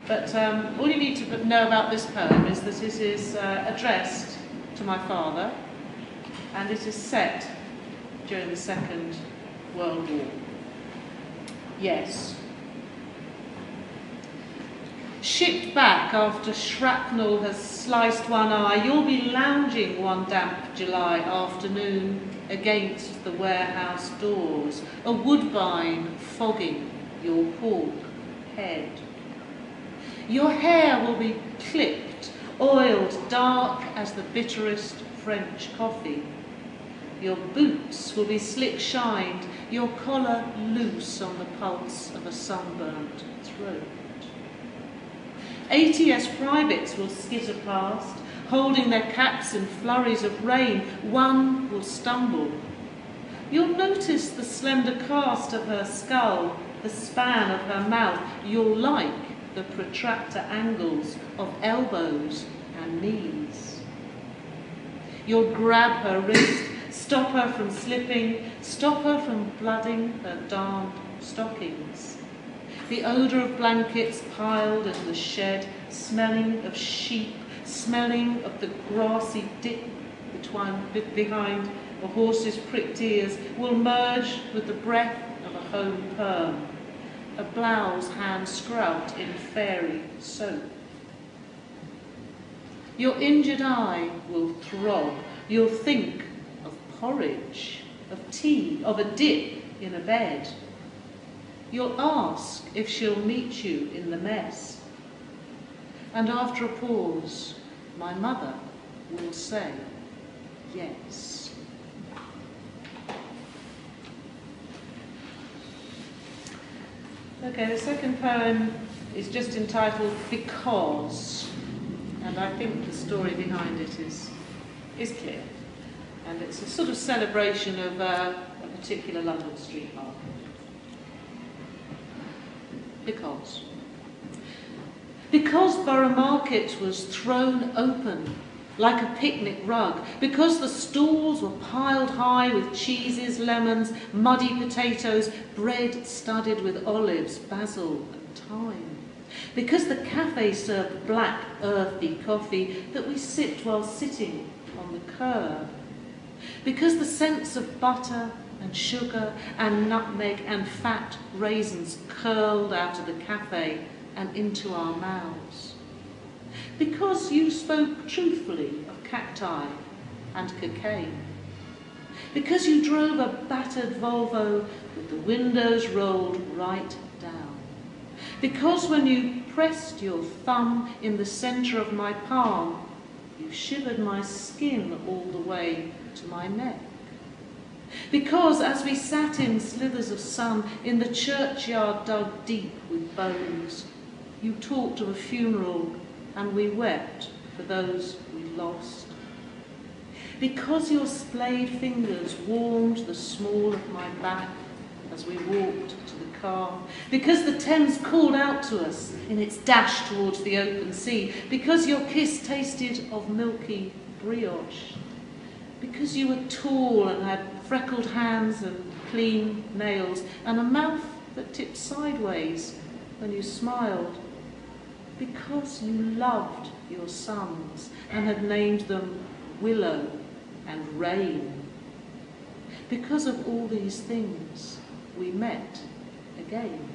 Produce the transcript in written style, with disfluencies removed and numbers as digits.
But all you need to know about this poem is that it is addressed to my father, and it is set during the Second World War. Yes. Shipped back after shrapnel has sliced one eye, you'll be lounging one damp July afternoon against the warehouse doors, a woodbine fogging your pork head. Your hair will be clipped, oiled dark as the bitterest French coffee. Your boots will be slick-shined, your collar loose on the pulse of a sunburnt throat. ATS privates will skitter past, holding their caps in flurries of rain. One will stumble. You'll notice the slender cast of her skull, the span of her mouth. You'll like the protractor angles of elbows and knees. You'll grab her wrist, stop her from slipping, stop her from blooding her darned stockings. The odour of blankets piled in the shed, smelling of sheep, smelling of the grassy dip behind a horse's pricked ears, will merge with the breath of a home perm, a blouse hand scrubbed in fairy soap. Your injured eye will throb. You'll think of porridge, of tea, of a dip in a bed. You'll ask if she'll meet you in the mess. And after a pause, my mother will say yes. Okay, the second poem is just entitled Because, and I think the story behind it is clear. And it's a sort of celebration of a particular London street market. Because Borough Market was thrown open like a picnic rug, because the stalls were piled high with cheeses, lemons, muddy potatoes, bread studded with olives, basil and thyme, because the cafe served black, earthy coffee that we sipped while sitting on the curb, because the scents of butter and sugar and nutmeg and fat raisins curled out of the cafe and into our mouths. Because you spoke truthfully of cacti and cocaine. Because you drove a battered Volvo with the windows rolled right down. Because when you pressed your thumb in the centre of my palm, you shivered my skin all the way to my neck. Because as we sat in slithers of sun in the churchyard dug deep with bones, you talked of a funeral and we wept for those we lost. Because your splayed fingers warmed the small of my back as we walked to the car. Because the Thames called out to us in its dash towards the open sea. Because your kiss tasted of milky brioche. Because you were tall and had freckled hands and clean nails and a mouth that tipped sideways when you smiled. Because you loved your sons and had named them Willow and Rain. Because of all these things, we met again.